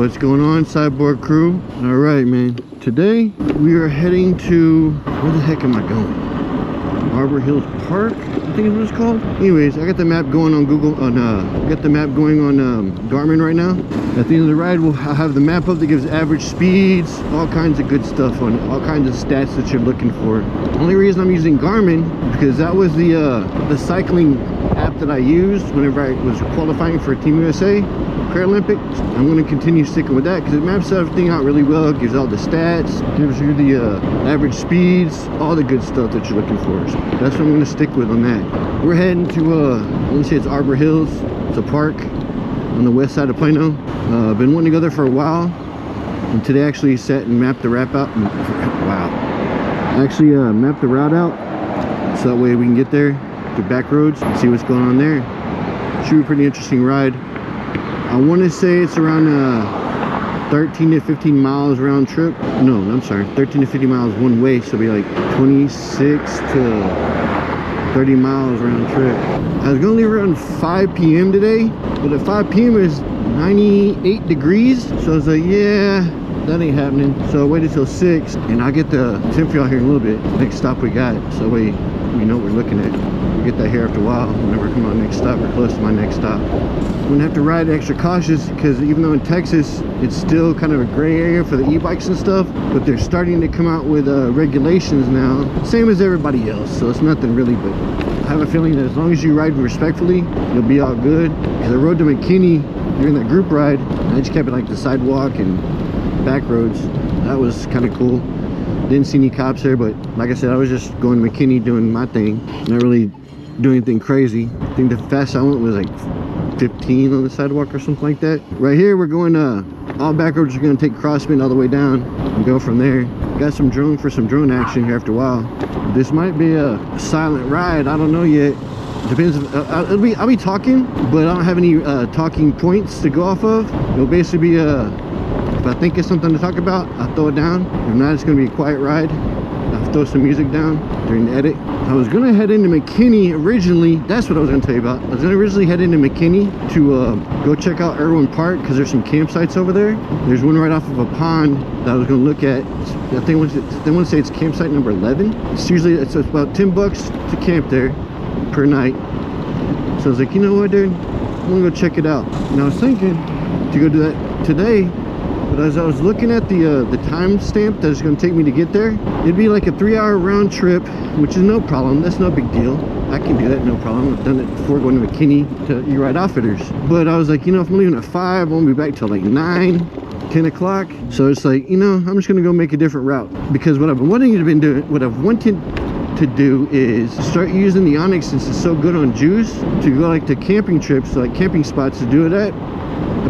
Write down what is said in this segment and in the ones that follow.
What's going on, Cyborg crew? All right, man. Today we are heading to, where the heck am I going? Arbor Park, I think is what it's called. Anyways, I got the map going on Google. I got the map going on Garmin right now. At the end of the ride, we'll have the map up that gives average speeds, all kinds of good stuff on it, all kinds of stats that you're looking for. The only reason I'm using Garmin is because that was the cycling app that I used whenever I was qualifying for Team USA Paralympics. I'm going to continue sticking with that because it maps everything out really well. It gives all the stats, gives you the average speeds, all the good stuff that you're looking for. So that's what I'm going to stick with on that. We're heading to let me say it's Arbor Hills. It's a park on the west side of Plano. I've been wanting to go there for a while, and today I actually sat and mapped the route out. Wow, I actually mapped the route out so that way we can get there to back roads and see what's going on there. Should be a pretty interesting ride. I want to say it's around 13 to 15 miles round trip. No, I'm sorry, 13 to 50 miles one way, so it'll be like 26 to 30 miles round trip. I was gonna leave around 5 p.m. today, but at 5 p.m. it was 98 degrees, so I was like, yeah, that ain't happening. So I waited till 6, and I'll get the temp for y'all here in a little bit. Next stop we got, so we know what we're looking at. We'll get that here after a while. Whenever I come on next stop, or close to my next stop. I'm gonna have to ride extra cautious because even though in Texas it's still kind of a gray area for the e-bikes and stuff, but they're starting to come out with regulations now, same as everybody else, so it's nothing really, but I have a feeling that as long as you ride respectfully, you'll be all good. Because I rode to McKinney during that group ride, and I just kept it like the sidewalk and back roads. That was kind of cool. Didn't see any cops there, but like I said, I was just going to McKinney doing my thing, not really doing anything crazy. I think the fastest I went was like 15 on the sidewalk or something like that. Right here we're going all back roads. We're going to take Crossman all the way down and go from there. Got some drone for some drone action here after a while. This might be a silent ride, I don't know yet. Depends. I'll be talking, but I don't have any talking points to go off of. It'll basically be if I think it's something to talk about, I'll throw it down. If not, it's going to be a quiet ride. I'll throw some music down during the edit. I was going to head into McKinney originally. That's what I was going to tell you about. I was going to originally head into McKinney to go check out Erwin Park because there's some campsites over there. There's one right off of a pond that I was going to look at. I think they want to say it's campsite number 11. It's about $10 to camp there per night. So I was like, you know what, dude? I'm going to go check it out. And I was thinking to go do that today. But as I was looking at the time stamp that it's going to take me to get there, it'd be like a 3-hour round trip, which is no problem. That's no big deal. I can do that, no problem. I've done it before going to McKinney to E-Ride Outfitters. But I was like, you know, if I'm leaving at 5, I won't be back till like 9, 10 o'clock. So it's like, you know, I'm just going to go make a different route. Because what I've been wanting to do is start using the ONYX, since it's so good on juice, to go like to camping trips, like camping spots to do it at.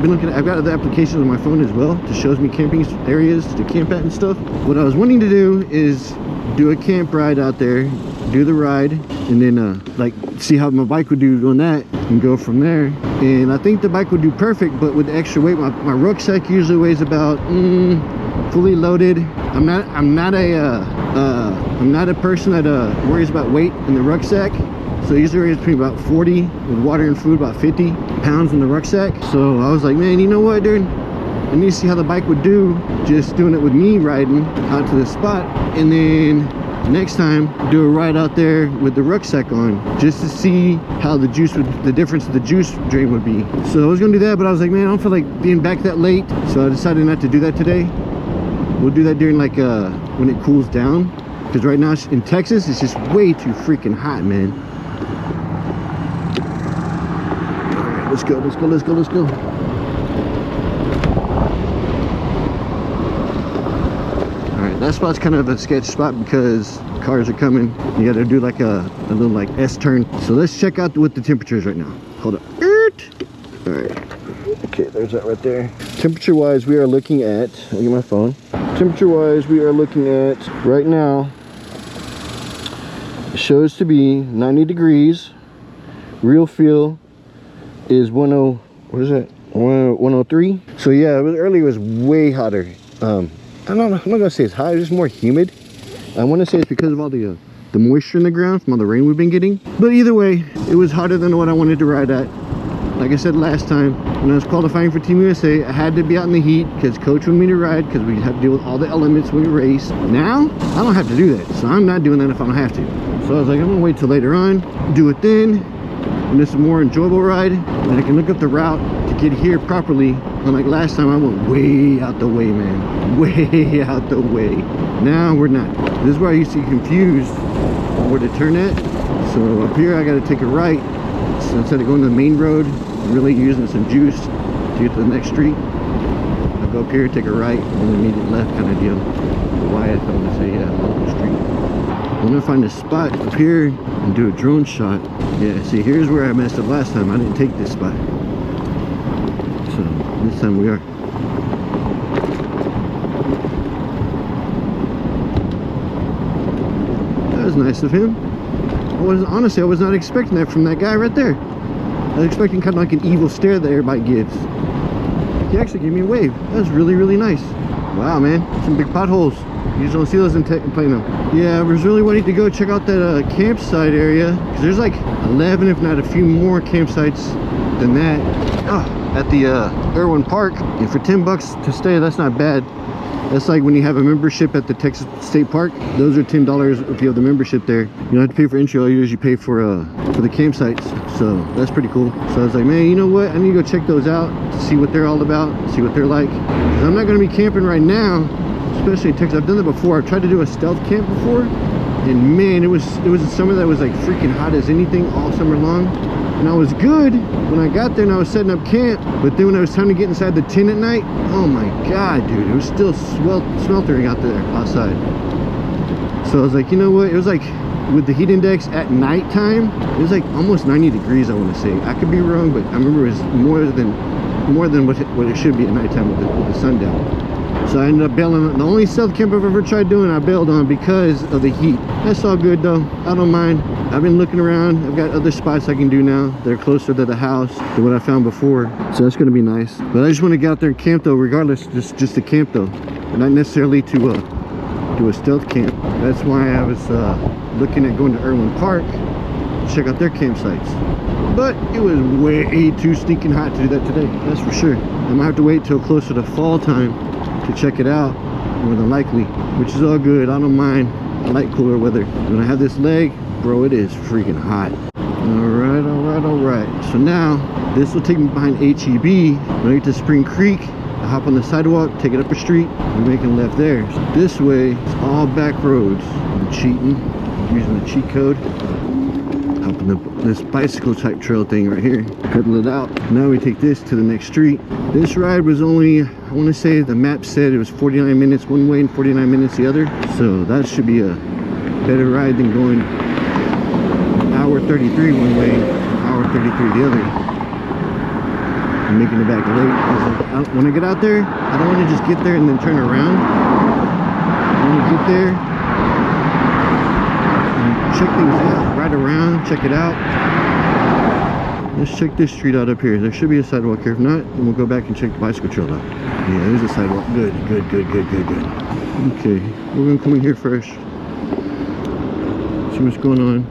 I've got other applications on my phone as well that shows me camping areas to camp at and stuff. What I was wanting to do is do a camp ride out there, do the ride, and then like see how my bike would do on that and go from there. And I think the bike would do perfect, but with the extra weight, my rucksack usually weighs about fully loaded. I'm not a person that worries about weight in the rucksack. So usually it's between about 40 with water and food, about 50 pounds in the rucksack. So I was like, man, you know what, dude? I need to see how the bike would do just doing it with me riding out to the spot. And then next time, do a ride out there with the rucksack on, just to see how the difference of the juice drain would be. So I was gonna do that, but I was like, man, I don't feel like being back that late. So I decided not to do that today. We'll do that during like when it cools down. Because right now in Texas, it's just way too freaking hot, man. Let's go. Alright, that spot's kind of a sketch spot because cars are coming. You gotta do like a little like S-turn. So let's check out what the temperature is right now. Hold up. Alright. Okay, there's that right there. Temperature wise, we are looking at, I'll get my phone. Temperature wise, we are looking at right now, it shows to be 90 degrees. Real feel is 103. So yeah, earlier it was way hotter. I don't know, I'm not gonna say it's hot, it's just more humid. I want to say it's because of all the moisture in the ground from all the rain we've been getting. But either way, it was hotter than what I wanted to ride at. like I said last time, when I was qualifying for Team USA, I had to be out in the heat because coach wanted me to ride because we have to deal with all the elements when we race. Now, I don't have to do that, so I'm not doing that if I don't have to. So I was like, I'm gonna wait till later on, do it then, when this is a more enjoyable ride, and I can look up the route to get here properly. Unlike last time, I went way out the way, man. Way out the way. Now we're not. This is where I used to get confused on where to turn at. So up here, I gotta take a right. So instead of going to the main road, I'm really using some juice to get to the next street. I'll go up here, take a right, and then immediate left kind of deal. Why I told to say, yeah, local street. I'm gonna find a spot up here and do a drone shot. Yeah, see, here's where I messed up last time. I didn't take this spot. So this time we are. That was nice of him. Honestly, I was not expecting that from that guy right there. I was expecting kind of like an evil stare that everybody gives. He actually gave me a wave. That was really, really nice. Wow, man, some big potholes. You just don't see those in Plano. Yeah, I was really wanting to go check out that campsite area, because there's like 11, if not a few more campsites than that. At the Erwin Park. And for 10 bucks to stay, that's not bad. That's like when you have a membership at the Texas State Park. Those are $10 if you have the membership there. You don't have to pay for entry. All you do is you pay for the campsites. So that's pretty cool. So I was like, man, you know what? I need to go check those out, see what they're all about, see what they're like. 'Cause I'm not going to be camping right now, especially in Texas. I've done that before. I've tried to do a stealth camp before, and man, it was a summer that was like freaking hot as anything all summer long. And I was good when I got there and I was setting up camp, but then when it was time to get inside the tent at night, oh my god, dude, it was still sweltering out there outside. So I was like, you know what, it was like with the heat index at nighttime, it was like almost 90 degrees, I want to say. I could be wrong, but I remember it was more than what it should be at nighttime with the sun down. So I ended up bailing. The only stealth camp I've ever tried doing, I bailed on because of the heat. That's all good though, I don't mind. I've been looking around. I've got other spots I can do now. They're closer to the house than what I found before, so that's gonna be nice. But I just want to get out there and camp though, regardless, just to camp though, and not necessarily to do a stealth camp. That's why I was looking at going to Erwin Park to check out their campsites. But it was way too stinking hot to do that today, that's for sure. I'm gonna have to wait till closer to fall time to check it out, more than likely, which is all good. I don't mind. I like cooler weather. When I have this leg, bro, it is freaking hot. All right. So now this will take me behind HEB. When I get to Spring Creek, I hop on the sidewalk, take it up a street, we're making left there. So this way, it's all back roads. I'm cheating, using the cheat code. Hopping up this bicycle type trail thing right here, pedal it out. Now we take this to the next street. This ride was only, I want to say the map said it was 49 minutes one way and 49 minutes the other. So that should be a better ride than going an hour 33 one way, hour 33 the other. I'm making it back late. When I get out there, I don't want to just get there and then turn around. I want to get there and check things out, ride around, check it out. Let's check this street out up here. There should be a sidewalk here. If not, then we'll go back and check the bicycle trail out. Yeah, there's a sidewalk. Good. Okay, we're gonna come in here first. See what's going on.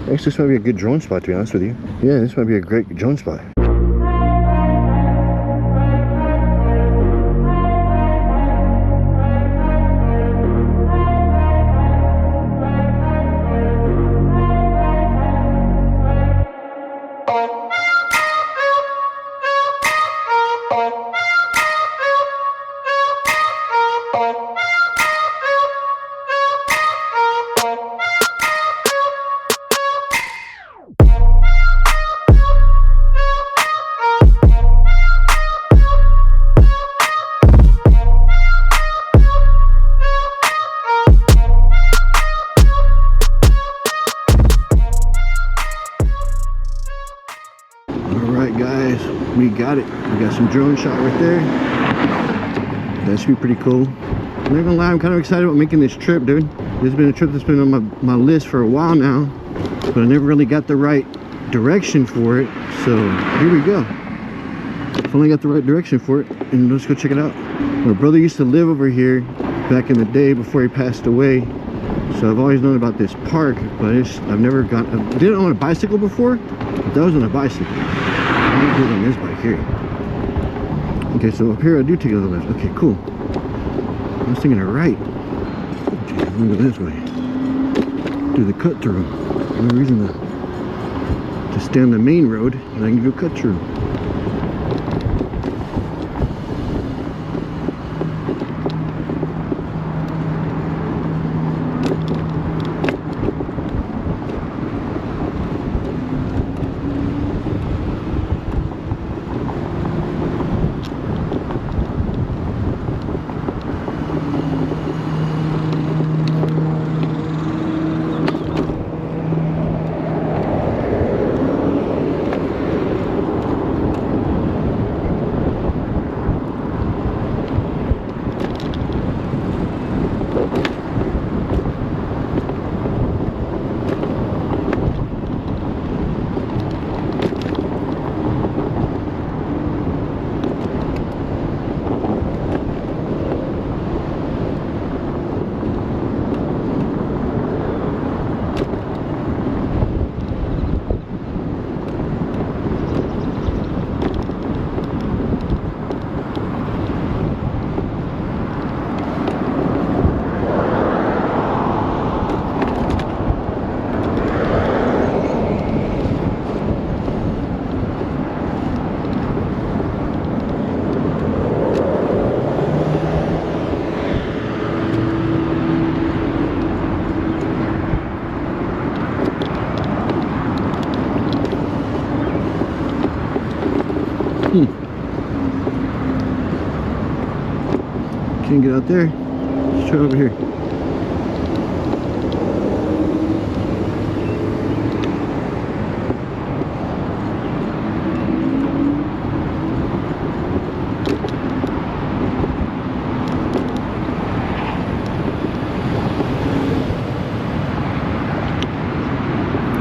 Actually, this might be a good drone spot, to be honest with you. Yeah, this might be a great drone spot. We got it. We got some drone shot right there. That should be pretty cool. I'm not gonna lie, I'm kind of excited about making this trip, dude. This has been a trip that's been on my list for a while now, but I never really got the right direction for it. So here we go. finally got the right direction for it, and let's go check it out. My brother used to live over here back in the day before he passed away, so I've always known about this park, but I've never gone. I didn't own a bicycle before, but that was on a bicycle. I'm gonna do it on this bike here. Okay, so up here I do take a left. Okay, cool. I was thinking of right. Okay, I'm gonna go this way. Do the cut through. No reason to stay on the main road, and I can do a cut through. Can't get out there. Let's try over here.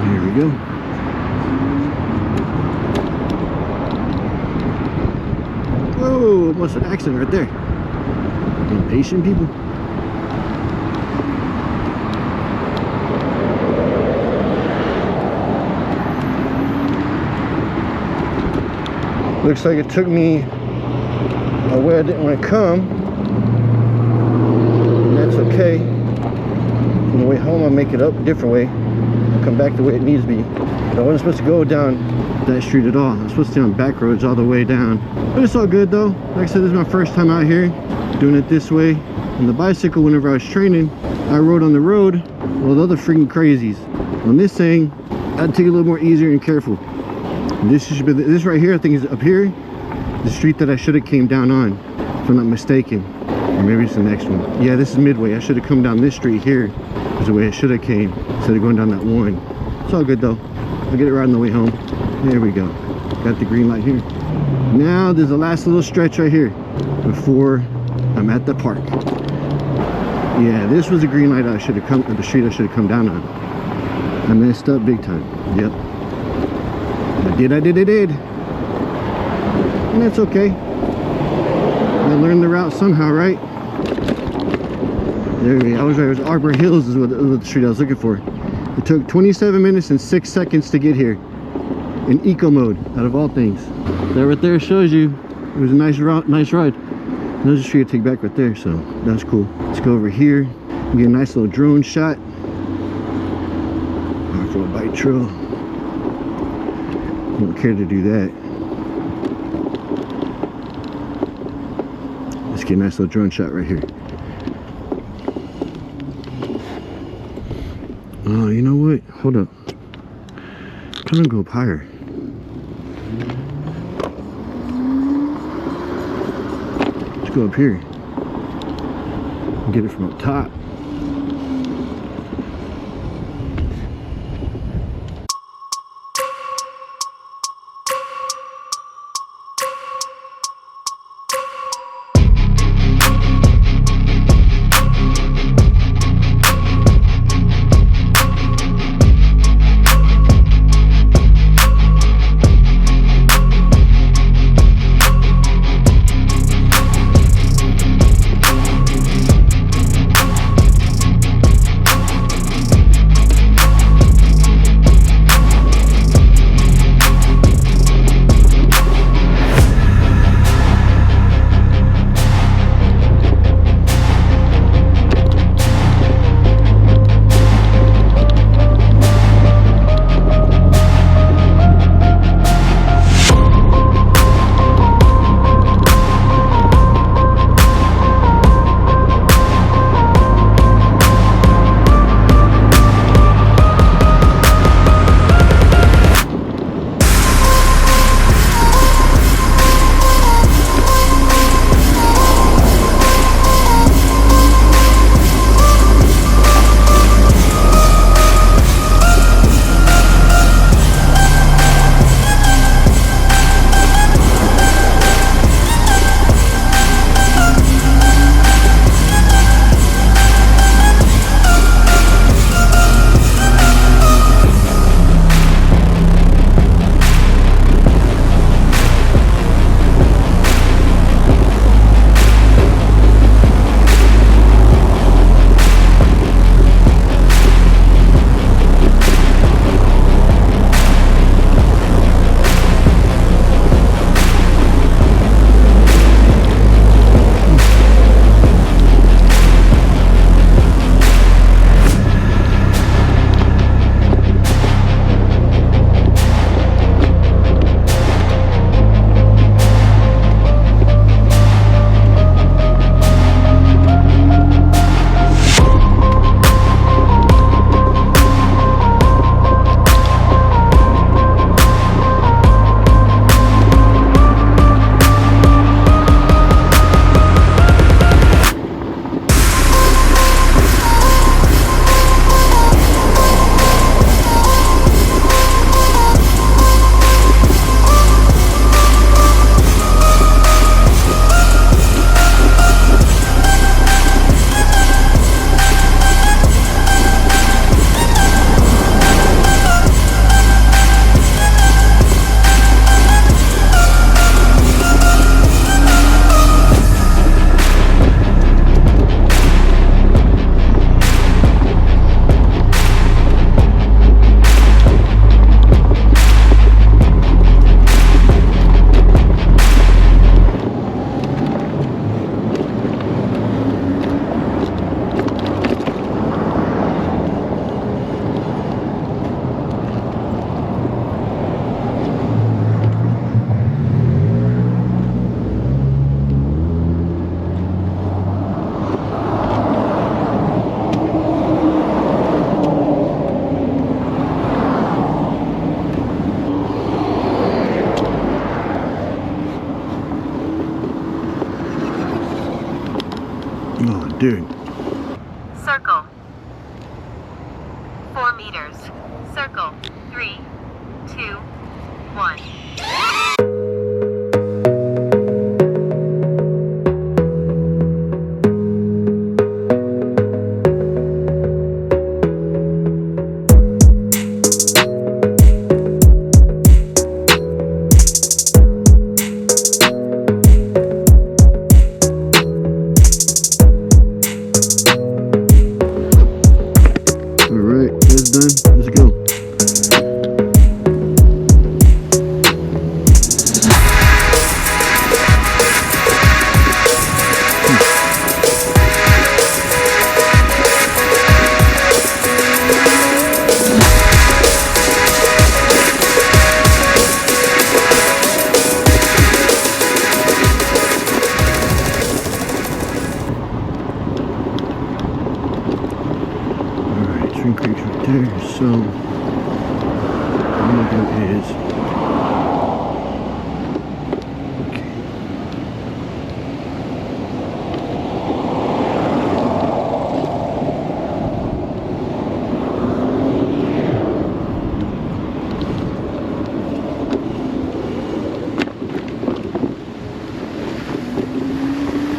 Here we go. Whoa, almost an accident right there. Impatient people. Looks like it took me a way I didn't want to come, and that's okay. On the way home I'll make it up a different way. I'll come back the way it needs to be. But I wasn't supposed to go down that street at all. I'm supposed to stay on back roads all the way down. But it's all good though. Like I said, this is my first time out here doing it this way. On the bicycle, whenever I was training, I rode on the road with other freaking crazies. On this thing, I'd take it a little more easier and careful. And this should be this right here. I think is up here, the street that I should have came down on, if I'm not mistaken. Or maybe it's the next one. Yeah, this is Midway. I should have come down this street here. Is the way I should have came instead of going down that one. It's all good though. I'll get it right on the way home. There we go. Got the green light here. Now there's the last little stretch right here before I'm at the park. Yeah, this was the green light I should have come, or the street I should have come down on. I messed up big time. Yep. I did. And that's okay. I learned the route somehow, right? There we go. I was right. It was Arbor Hills is what the street I was looking for. It took 27 minutes and 6 seconds to get here. In eco mode, out of all things. That right there shows you it was a nice ride. There's a street to take back right there, so that's cool. Let's go over here and get a nice little drone shot. Off road bike trail. Don't care to do that. Let's get a nice little drone shot right here. Oh, you know what? Hold up. Kind of go up higher. Let's go up here and get it from up top. Dude. Circle. 4 meters. Circle. 3, 2, 1. Creeks right there, so what I'm gonna do is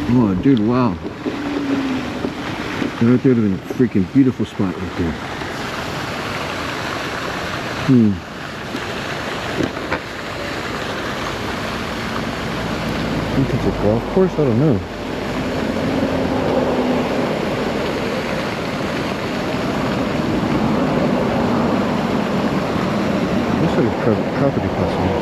oh dude, wow. Right there would have been a freaking beautiful spot right there. I think it's a golf course? I don't know. Looks like it's private property possibly.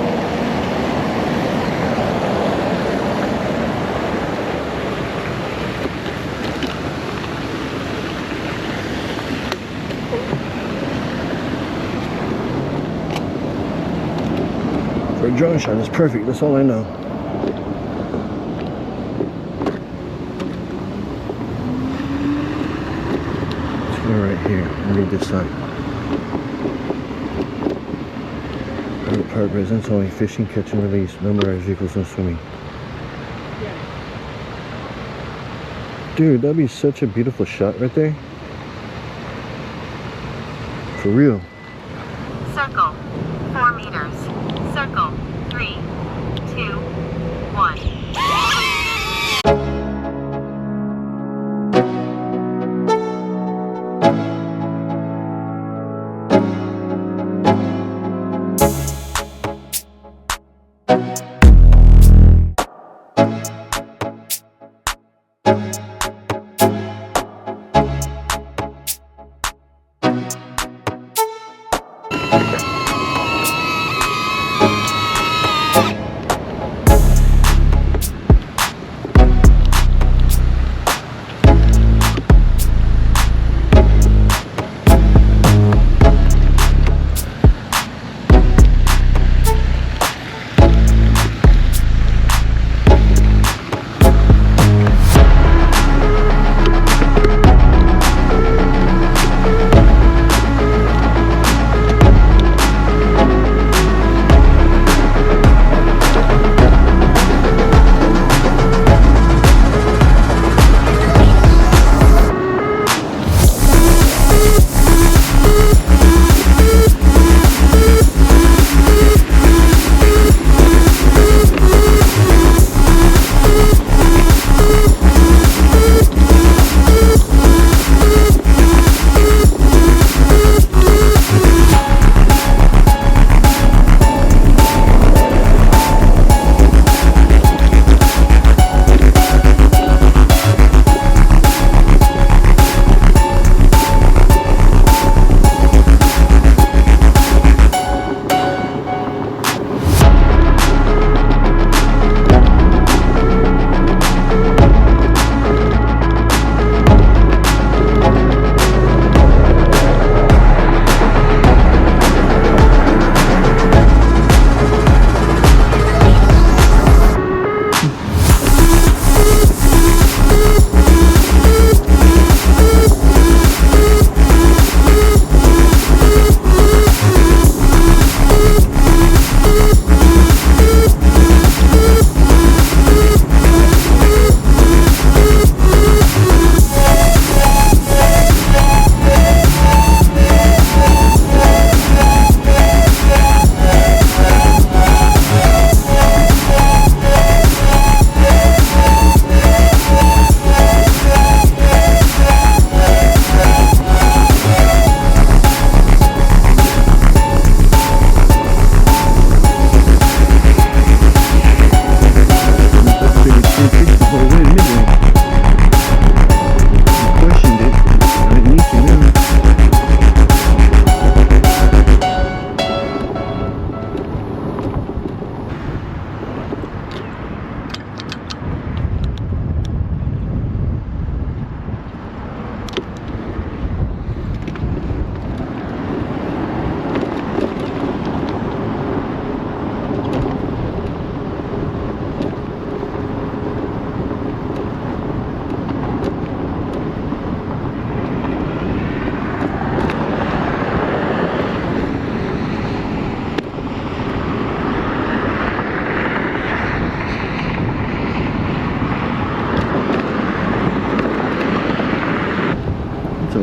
For a drone shot, it's perfect. That's all I know. Let's go right here. Read this sign. Arbor Park residents only fishing, catch and release. No motorized vehicles, no swimming. Dude, that'd be such a beautiful shot right there. For real. Circle. 4 meters. Circle. 3, 2, 1.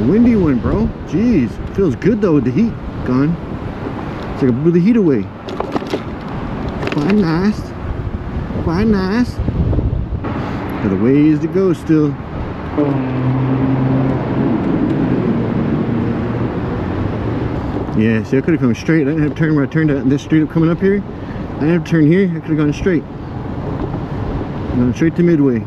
windy one, bro. Jeez, feels good though with the heat gone. It's like I blew the heat away. Quite nice. Quite nice. Got a ways to go still. Yeah, see, I could have come straight. I didn't have to turn where I turned out. This street up coming up here, I didn't have to turn here. I could have gone straight. Gone straight to Midway.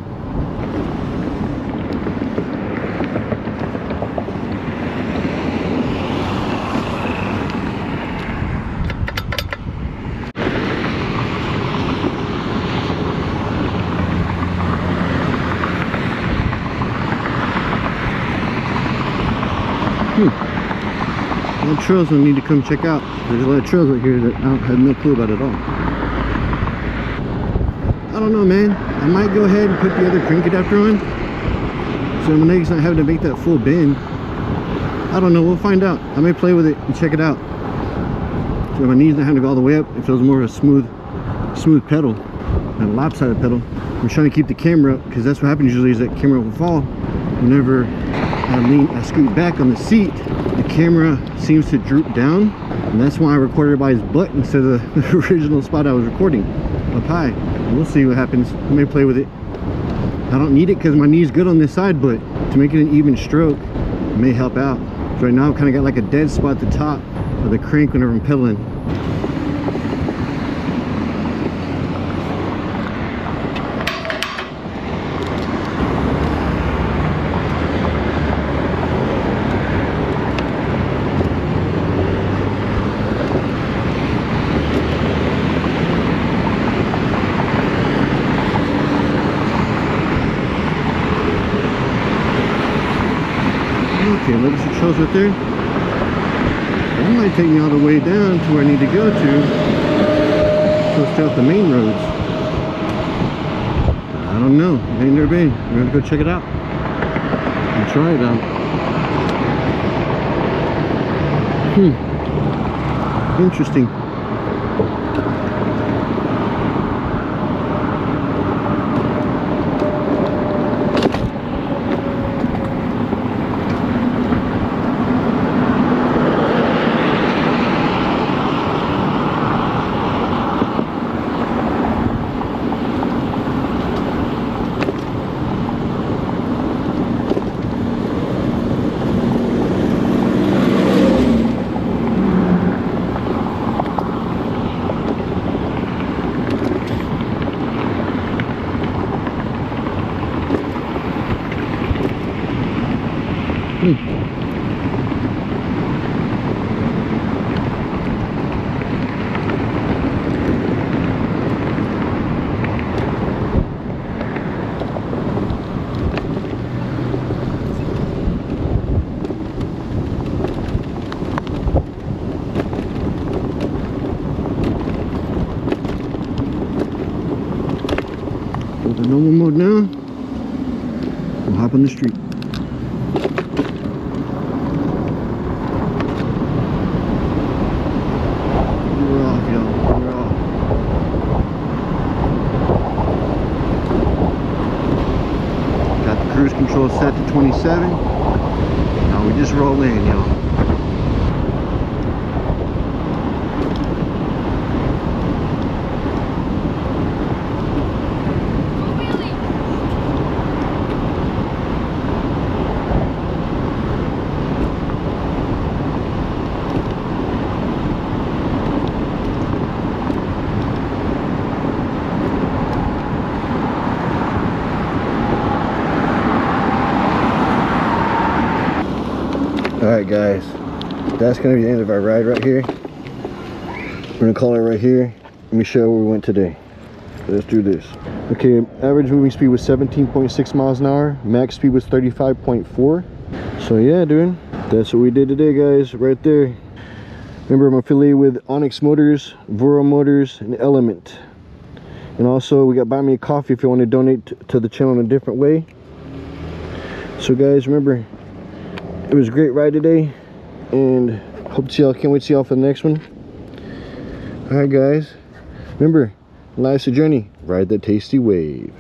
A lot of trails I need to come check out. There's a lot of trails right here that I have no clue about at all. I don't know, man. I might go ahead and put the other crank adapter on, so my next not having to make that full bend. I don't know. We'll find out. I may play with it and check it out. So my knees not having to go all the way up. It feels more of a smooth pedal, not a lopsided pedal. I'm trying to keep the camera up because that's what happens usually is that camera will fall. Whenever I scoot back on the seat, the camera seems to droop down, and that's why I recorded by his butt instead of the original spot I was recording up high. And we'll see what happens. I may play with it. I don't need it because my knee's good on this side, but to make it an even stroke, it may help out. So right now I've kind of got like a dead spot at the top of the crank whenever I'm pedaling. Okay, look at the trails right there. That might take me all the way down to where I need to go to. So stay off the main roads. I don't know. I ain't never been. We're gonna go check it out and try it out. Interesting. The normal mode now. We'll hop on the street. We're off, y'all. We're off. Got the cruise control set to 27. Now we just roll in, y'all. Alright guys, that's going to be the end of our ride right here. We're going to call it right here. Let me show you where we went today. Let's do this. Okay, average moving speed was 17.6 miles an hour. Max speed was 35.4. So yeah, dude, that's what we did today, guys, right there. Remember, I'm affiliated with ONYX Motors, Voro Motors, and Element. And also, we got Buy Me a Coffee if you want to donate to the channel in a different way. So guys, remember, it was a great ride today, and hope to see y'all. Can't wait to see y'all for the next one. Alright guys, remember, life's a journey. Ride that tasty wave.